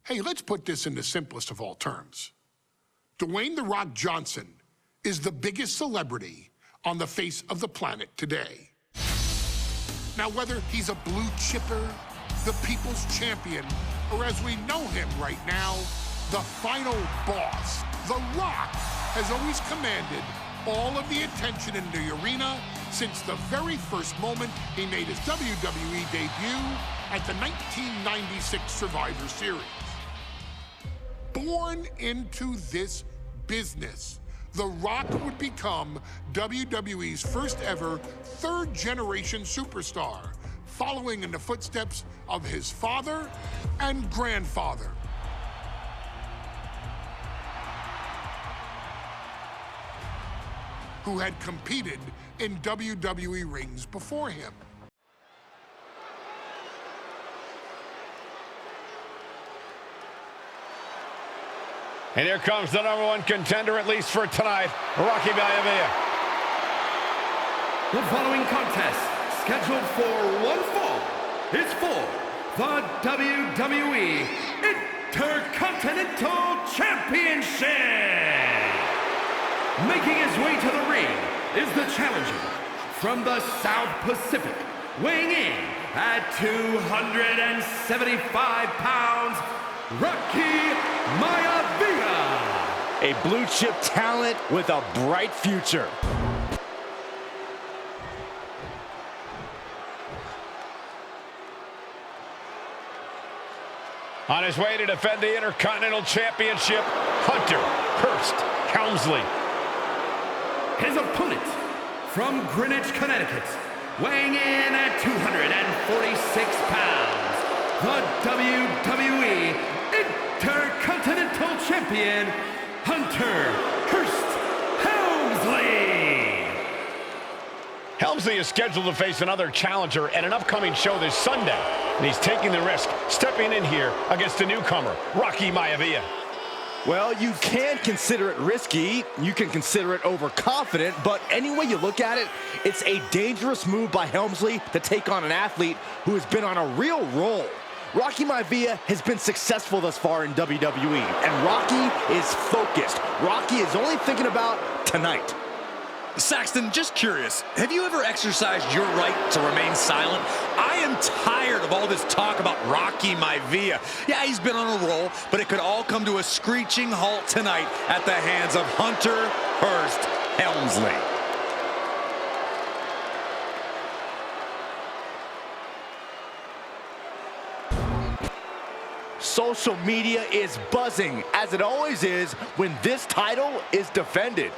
Hey, let's put this in the simplest of all terms. Dwayne "The Rock" Johnson is the biggest celebrity on the face of the planet today. Now, whether he's a blue chipper, the people's champion, or as we know him right now, the final boss, The Rock has always commanded all of the attention in the arena since the very first moment he made his WWE debut at the 1996 Survivor Series. Born into this business, The Rock would become WWE's first ever third-generation superstar, following in the footsteps of his father and grandfather. Who had competed in WWE rings before him. And here comes the #1 contender, at least for tonight, Rocky Maivia. The following contest, scheduled for one fall, is for the WWE Intercontinental Championship. Making his way to the ring is the challenger from the South Pacific, weighing in at 275 pounds, Rocky Maivia. A blue chip talent with a bright future. On his way to defend the Intercontinental Championship, Hunter Hearst Helmsley. His opponent from Greenwich, Connecticut, weighing in at 246 pounds, the WWE Intercontinental Champion, Hunter Hearst Helmsley. Helmsley is scheduled to face another challenger at an upcoming show this Sunday, and he's taking the risk, stepping in here against a newcomer, Rocky Maivia. Well, you can consider it risky, you can consider it overconfident, but any way you look at it, it's a dangerous move by Helmsley to take on an athlete who has been on a real roll. Rocky Maivia has been successful thus far in WWE, and Rocky is focused. Rocky is only thinking about tonight. Saxton, just curious, have you ever exercised your right to remain silent? I am tired of all this talk about Rocky Maivia. Yeah, he's been on a roll, but it could all come to a screeching halt tonight at the hands of Hunter Hearst Helmsley. Social media is buzzing, as it always is when this title is defended.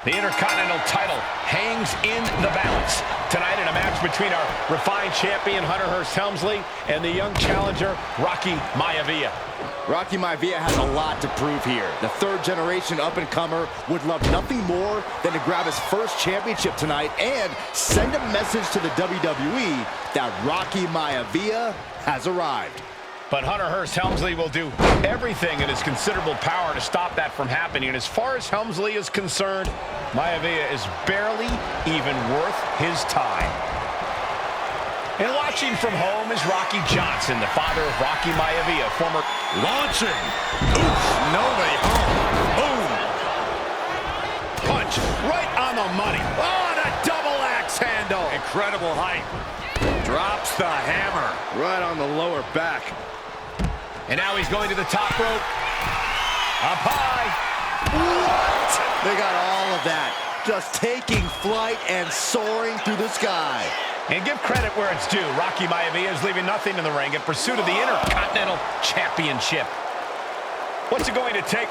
The Intercontinental title hangs in the balance tonight in a match between our refined champion, Hunter Hearst Helmsley, and the young challenger, Rocky Maivia. Rocky Maivia has a lot to prove here. The third-generation up-and-comer would love nothing more than to grab his first championship tonight and send a message to the WWE that Rocky Maivia has arrived. But Hunter Hearst Helmsley will do everything in his considerable power to stop that from happening. And as far as Helmsley is concerned, Maivia is barely even worth his time. And watching from home is Rocky Johnson, the father of Rocky Maivia, former Launching. Oof, nobody home. Boom. punch right on the money. Oh, and a double axe handle. Incredible height. Drops the hammer. Right on the lower back. And now he's going to the top rope. Up high. What? They got all of that. Just taking flight and soaring through the sky. And give credit where it's due. Rocky Maivia is leaving nothing in the ring in pursuit of the Intercontinental Championship. What's it going to take?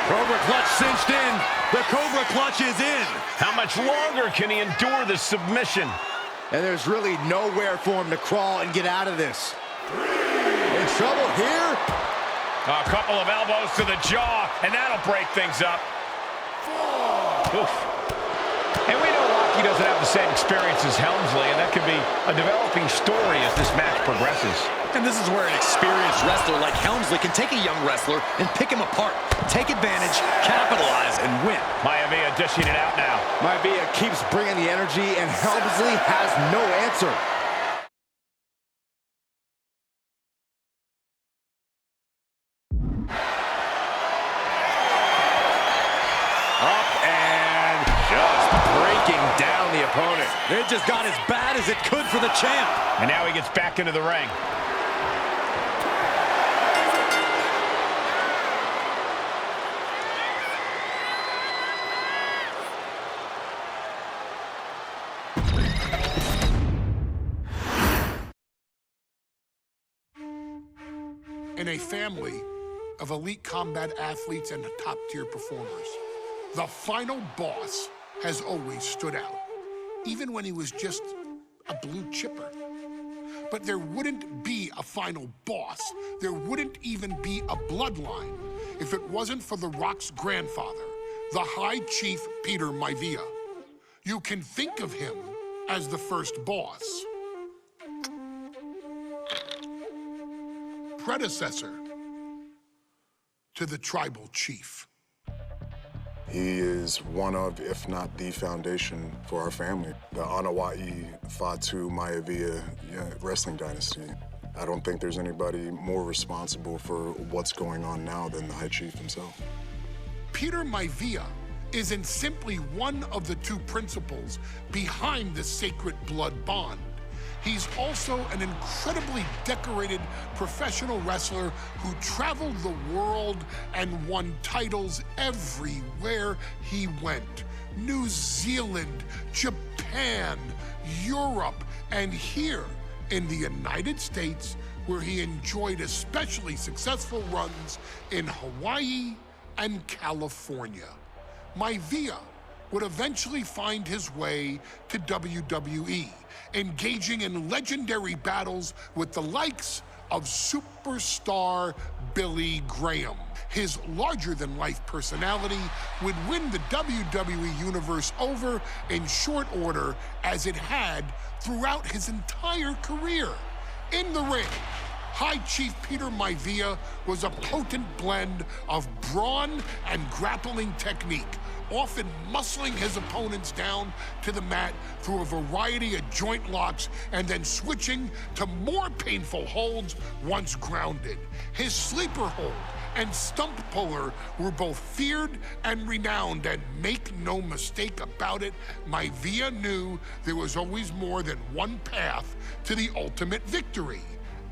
Cobra clutch cinched in. The Cobra clutch is in. How much longer can he endure this submission? And there's really nowhere for him to crawl and get out of this. In trouble here. A couple of elbows to the jaw, and that'll break things up. Oof. And we know Rocky doesn't have the same experience as Helmsley, and that could be a developing story as this match progresses. And this is where an experienced wrestler like Helmsley can take a young wrestler and pick him apart, take advantage, capitalize, and win. Maivia dishing it out now. Maivia keeps bringing the energy, and Helmsley has no answer. Up and just breaking down the opponent. It just got as bad as it could for the champ. And now he gets back into the ring. In a family of elite combat athletes and top-tier performers, the final boss has always stood out, even when he was just a blue chipper. But there wouldn't be a final boss, there wouldn't even be a bloodline if it wasn't for The Rock's grandfather, the High Chief Peter Maivia. You can think of him as the first boss. Predecessor to the tribal chief. He is one of, if not the foundation for our family. The Anoa'i Fatu Maivia wrestling dynasty. I don't think there's anybody more responsible for what's going on now than the High Chief himself. Peter Maivia isn't simply one of the two principals behind the sacred blood bond. He's also an incredibly decorated professional wrestler who traveled the world and won titles everywhere he went. New Zealand, Japan, Europe, and here in the United States, where he enjoyed especially successful runs in Hawaii and California. Maivia would eventually find his way to WWE, engaging in legendary battles with the likes of superstar Billy Graham. His larger-than-life personality would win the WWE Universe over in short order, as it had throughout his entire career. In the ring, High Chief Peter Maivia was a potent blend of brawn and grappling technique, often muscling his opponents down to the mat through a variety of joint locks and then switching to more painful holds once grounded. His sleeper hold and stump puller were both feared and renowned, and make no mistake about it, Maivia knew there was always more than one path to the ultimate victory.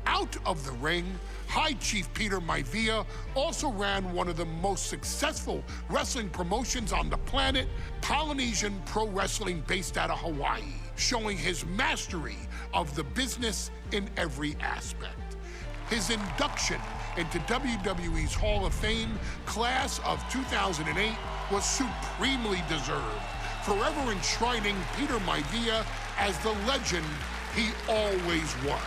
Out of the ring, High Chief Peter Maivia also ran one of the most successful wrestling promotions on the planet, Polynesian Pro Wrestling, based out of Hawaii, showing his mastery of the business in every aspect. His induction into WWE's Hall of Fame class of 2008 was supremely deserved, forever enshrining Peter Maivia as the legend he always was.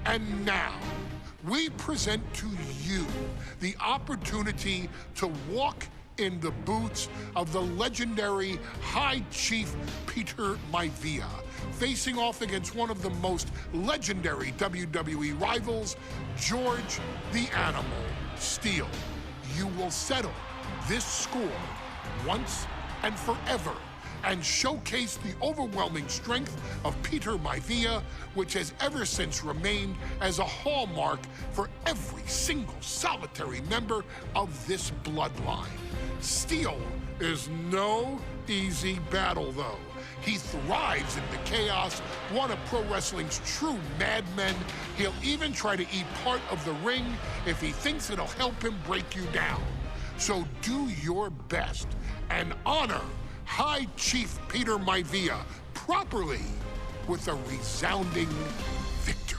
And now, we present to you the opportunity to walk in the boots of the legendary High Chief Peter Maivia, facing off against one of the most legendary WWE rivals, George the Animal Steele. You will settle this score once and forever, and showcase the overwhelming strength of Peter Maivia, which has ever since remained as a hallmark for every single solitary member of this bloodline. Steele is no easy battle, though. He thrives in the chaos, one of pro wrestling's true madmen. He'll even try to eat part of the ring if he thinks it'll help him break you down. So do your best and honor High Chief Peter Maivia properly with a resounding victory.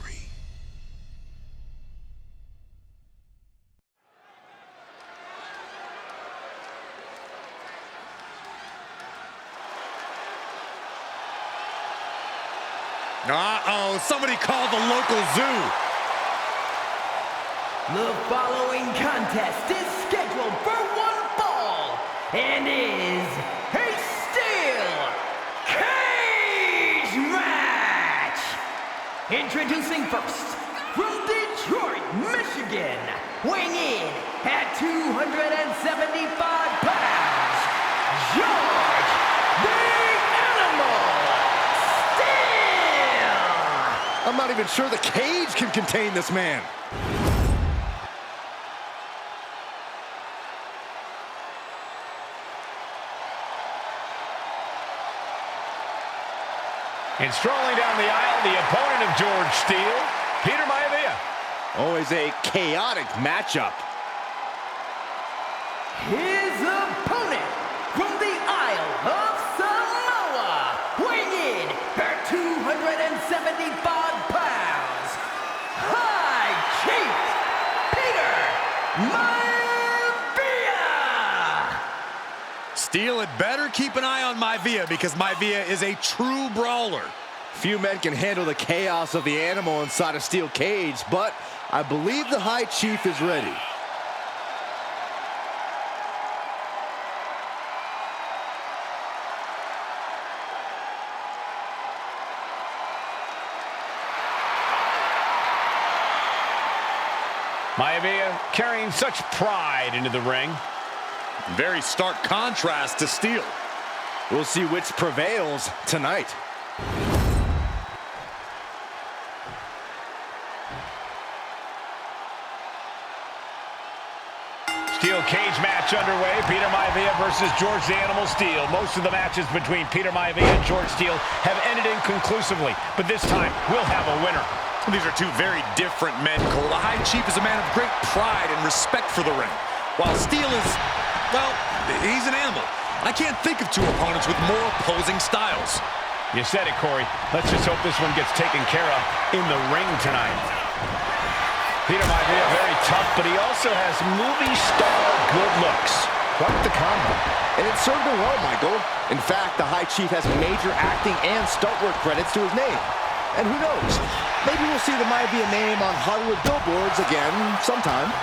Uh-oh, somebody call the local zoo. The following contest is scheduled for one fall and is a steel cage match. Introducing first, from Detroit, Michigan, weighing in at 275 pounds, George the Animal Steel. I'm not even sure the cage can contain this man. And strolling down the aisle, the opponent of George Steele, Peter Maivia. Always a chaotic matchup. His opponent from the Isle of Samoa, weighing in at 275 pounds, High Chief Peter Maivia. Steele had better keep an eye on Maivia because Maivia is a true brawler. Few men can handle the chaos of the animal inside a steel cage, but I believe the High Chief is ready. Maivia carrying such pride into the ring. Very stark contrast to Steele. We'll see which prevails tonight. Steel cage match underway. Peter Maivia versus George the Animal Steele. Most of the matches between Peter Maivia and George Steele have ended inconclusively, but this time we'll have a winner. These are two very different men, Cole. The High Chief is a man of great pride and respect for the ring, while Steele is, well, he's an animal. I can't think of two opponents with more opposing styles. You said it, Corey. Let's just hope this one gets taken care of in the ring tonight. Peter Maivia, very tough, but he also has movie star good looks. Quite the combo. And it served him well, Michael. In fact, the High Chief has major acting and stunt work credits to his name. And who knows? Maybe we'll see the Maivia name on Hollywood billboards again sometime.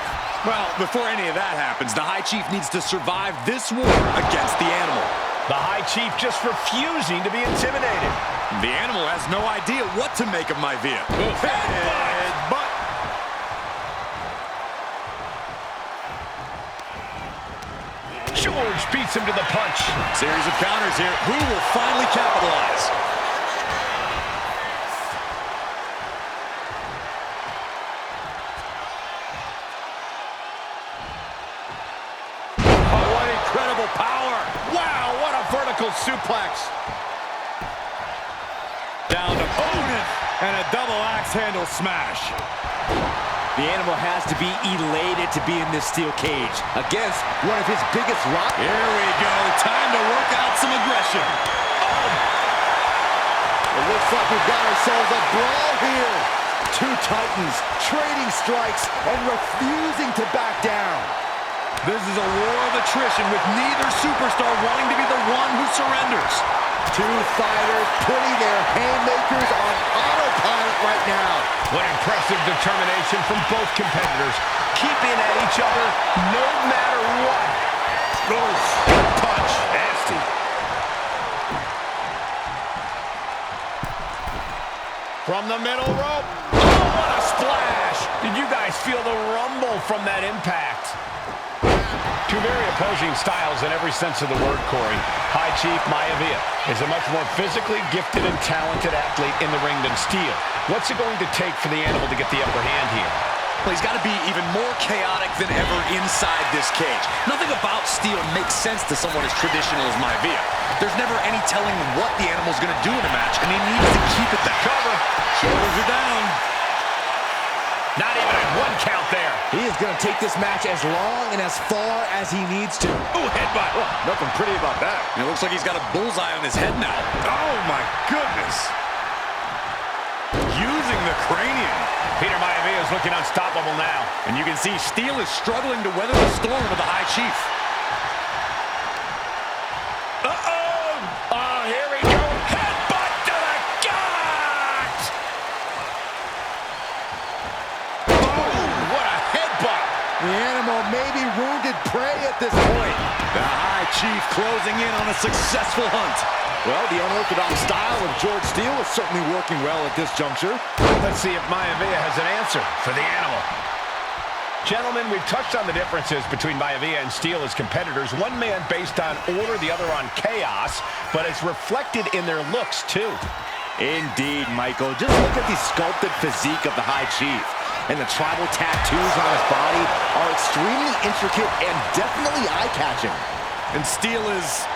Well, before any of that happens, the High Chief needs to survive this war against the animal. The High Chief just refusing to be intimidated. The animal has no idea what to make of Maivia. But George beats him to the punch. series of counters here. Who will finally capitalize? Oh, what incredible power. Wow, what a vertical suplex. Down to opponent and a double axe handle smash. The animal has to be elated to be in this steel cage against one of his biggest rivals. Here we go. Time to work out some aggression. It looks like we've got ourselves a brawl here. Two titans trading strikes and refusing to back down. This is a war of attrition with neither superstar wanting to be the one who surrenders. Two fighters putting their haymakers on autopilot right now. What impressive determination from both competitors, keeping at each other no matter what. Oof, punch, nasty. From the middle rope. Oh, what a splash. Did you guys feel the rumble from that impact? Two very opposing styles in every sense of the word, Corey. High Chief Maivia is a much more physically gifted and talented athlete in the ring than Steele. What's it going to take for the animal to get the upper hand here? Well, he's got to be even more chaotic than ever inside this cage. Nothing about Steele makes sense to someone as traditional as Maivia. There's never any telling what the animal's going to do in a match, and he needs to keep it that cover. Shoulders are down. Not even at one count there. He is going to take this match as long and as far as he needs to. Ooh, headbutt. Oh, nothing pretty about that. And it looks like he's got a bullseye on his head now. Oh, my goodness. Using the cranium. Peter Maivia is looking unstoppable now. And you can see Steele is struggling to weather the storm of the High Chief. Uh-oh! Oh, here we go. Headbutt to the gut! maybe wounded prey at this point. The High Chief closing in on a successful hunt. Well, the unorthodox style of George Steele is certainly working well at this juncture. Let's see if Maivia has an answer for the animal. Gentlemen, we've touched on the differences between Maivia and Steele as competitors. One man based on order, the other on chaos, but it's reflected in their looks, too. Indeed, Michael. Just look at the sculpted physique of the High Chief. And the tribal tattoos on his body are extremely intricate and definitely eye-catching. And Steele is,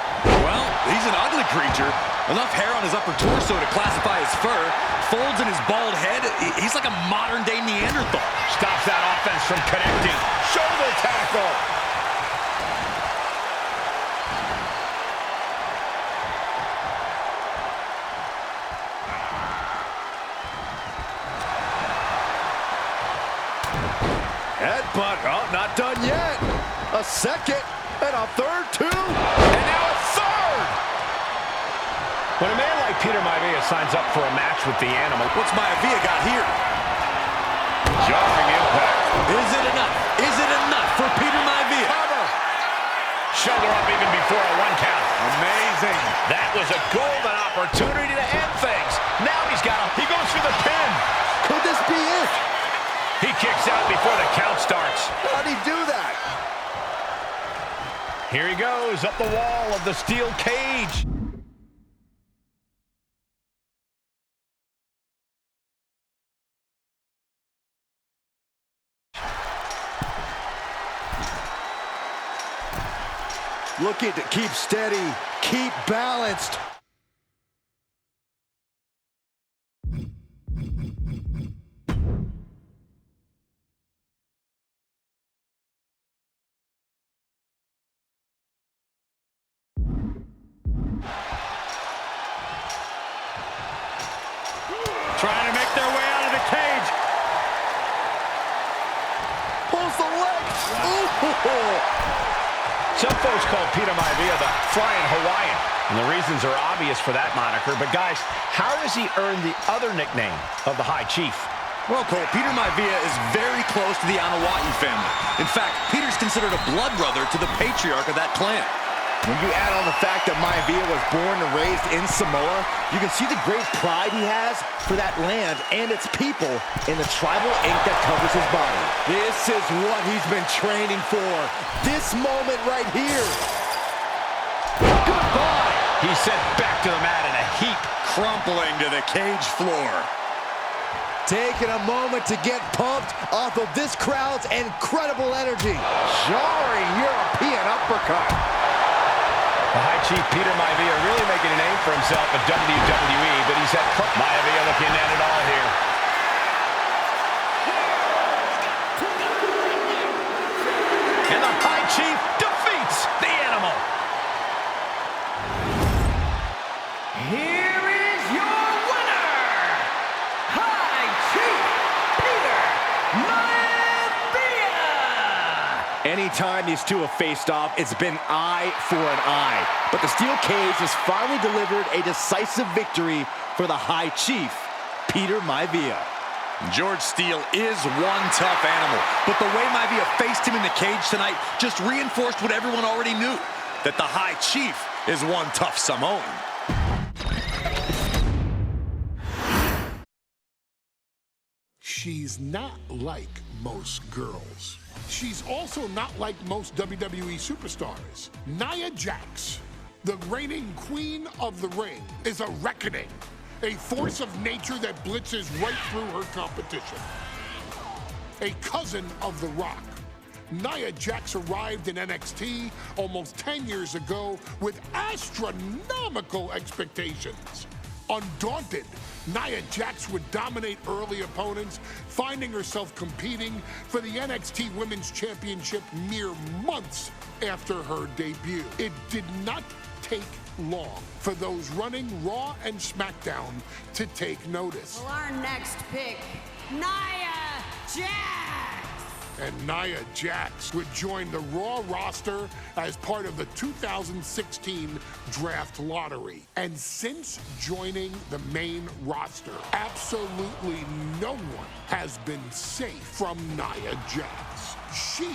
well, he's an ugly creature. Enough hair on his upper torso to classify as fur. Folds in his bald head. He's like a modern-day Neanderthal. Stops that offense from connecting. Shoulder tackle. Headbutt. Oh, not done yet. A second and a third, too. And now a third. When a man like Peter Maivia signs up for a match with the animal, What's Maivia got here? jarring impact. Is it enough? Is it enough for Peter Maivia? Cover. Shoulder up even before a 1 count. Amazing. That was a golden opportunity to end things. Now he goes for the pin. Could this be it? He kicks out before the count starts. How'd he do that? Here he goes up the wall of the steel cage. Looking to keep steady, keep balanced. Trying to make their way out of the cage. Pulls the leg. Ooh. Some folks call Peter Maivia the Flying Hawaiian, and the reasons are obvious for that moniker. But guys, how does he earn the other nickname of the High Chief? Well, Cole, Peter Maivia is very close to the Anawa'i family. In fact, Peter's considered a blood brother to the patriarch of that clan. When you add on the fact that Maivia was born and raised in Samoa, you can see the great pride he has for that land and its people in the tribal ink that covers his body. This is what he's been training for. This moment right here. Goodbye. He's sent back to the mat in a heap. Crumpling to the cage floor. Taking a moment to get pumped off of this crowd's incredible energy. Jarring European uppercut. The High Chief Peter Maivia really making a name for himself at WWE, but he's had Maivia looking at it all here. And the High Chief defeats the animal. Here is your winner, High Chief Peter Maivia! Anytime these two have faced off, it's been eye for an eye. But the steel cage has finally delivered a decisive victory for the High Chief, Peter Maivia. George Steele is one tough animal, but the way Maivia faced him in the cage tonight just reinforced what everyone already knew, that the High Chief is one tough Samoan. She's not like most girls. She's also not like most WWE superstars. Nia Jax, the reigning queen of the ring, is a reckoning, a force of nature that blitzes right through her competition. A cousin of The Rock, Nia Jax arrived in NXT almost 10 years ago with astronomical expectations. Undaunted, Nia Jax would dominate early opponents, finding herself competing for the NXT Women's Championship mere months after her debut. It did not take long for those running Raw and SmackDown to take notice. Well, our next pick, Nia Jax. and Nia Jax would join the Raw roster as part of the 2016 draft lottery. And since joining the main roster, absolutely no one has been safe from Nia Jax. She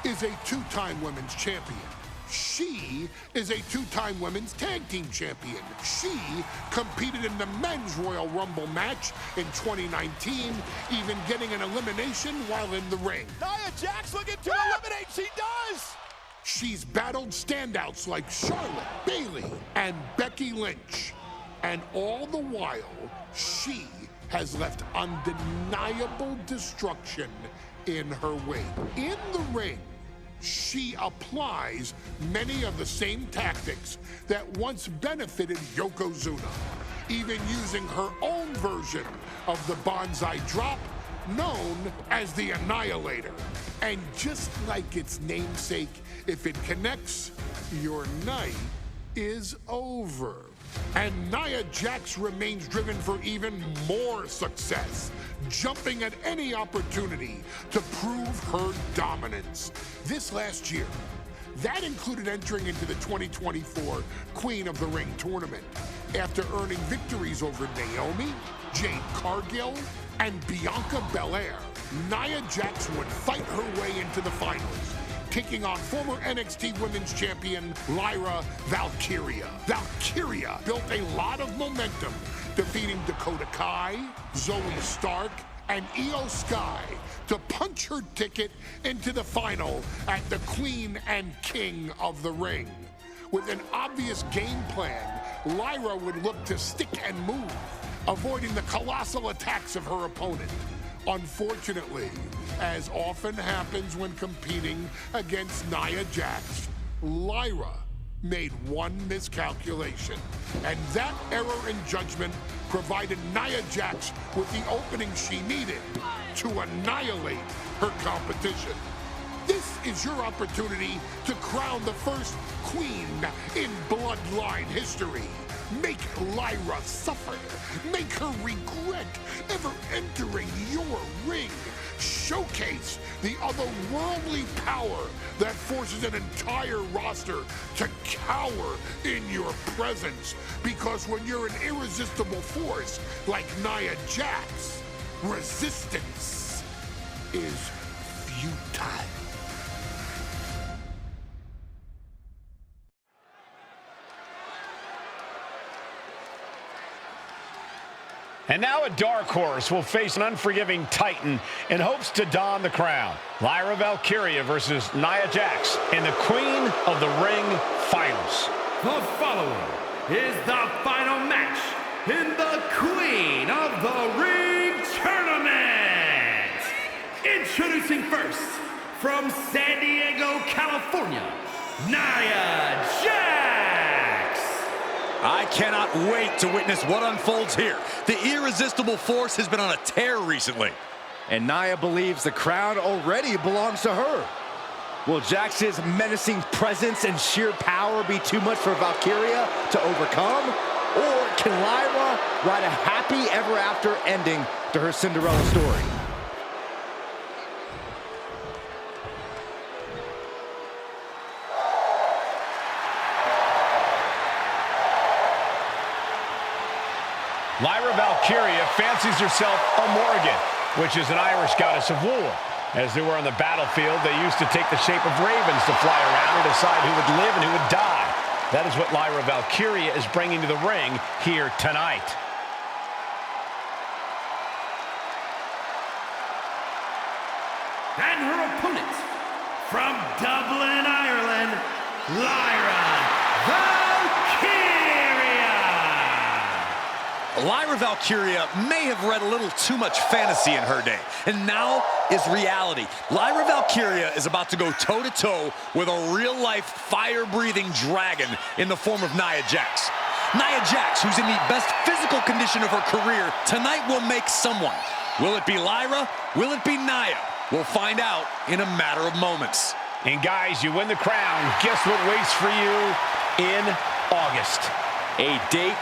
is a two-time women's champion. She is a two-time women's tag team champion. She competed in the men's Royal Rumble match in 2019, even getting an elimination while in the ring. Nia Jax looking to eliminate. She does. She's battled standouts like Charlotte, Bayley, and Becky Lynch. And all the while, she has left undeniable destruction in her wake. In the ring, she applies many of the same tactics that once benefited Yokozuna, even using her own version of the Bonsai Drop, known as the Annihilator. And just like its namesake, if it connects, your night is over. And Nia Jax remains driven for even more success, jumping at any opportunity to prove her dominance. This last year, that included entering into the 2024 Queen of the Ring tournament after earning victories over Naomi, Jade Cargill, and Bianca Belair. Nia Jax would fight her way into the finals, taking on former NXT Women's Champion Lyra Valkyria. Valkyria built a lot of momentum, defeating Dakota Kai, Zoe Stark, and Io Sky to punch her ticket into the final at the Queen and King of the Ring. With an obvious game plan, Lyra would look to stick and move, avoiding the colossal attacks of her opponent. Unfortunately, as often happens when competing against Nia Jax, Lyra made one miscalculation, and that error in judgment provided Nia Jax with the opening she needed to annihilate her competition. This is your opportunity to crown the first queen in Bloodline history. Make Lyra suffer. Make her regret ever entering your ring. Showcase the otherworldly power that forces an entire roster to cower in your presence. Because when you're an irresistible force like Nia Jax, resistance is futile. And now a dark horse will face an unforgiving titan in hopes to don the crown. Lyra Valkyria versus Nia Jax in the Queen of the Ring Finals. The following is the final match in the Queen of the Ring Tournament. Introducing first, from San Diego, California, Nia Jax. I cannot wait to witness what unfolds here. The irresistible force has been on a tear recently. And Nia believes the crown already belongs to her. Will Jax's menacing presence and sheer power be too much for Valkyria to overcome? Or can Lyra write a happy ever after ending to her Cinderella story? Lyra Valkyria fancies herself a Morrigan, which is an Irish goddess of war. As they were on the battlefield, they used to take the shape of ravens to fly around and decide who would live and who would die. That is what Lyra Valkyria is bringing to the ring here tonight. And her opponent, from Dublin, Ireland, Lyra Valkyria. Lyra Valkyria may have read a little too much fantasy in her day, and now is reality. Lyra Valkyria is about to go toe-to-toe with a real-life, fire-breathing dragon in the form of Nia Jax. Nia Jax, who's in the best physical condition of her career, tonight will make someone. Will it be Lyra? Will it be Nia? We'll find out in a matter of moments. And guys, you win the crown. Guess what waits for you in August? A date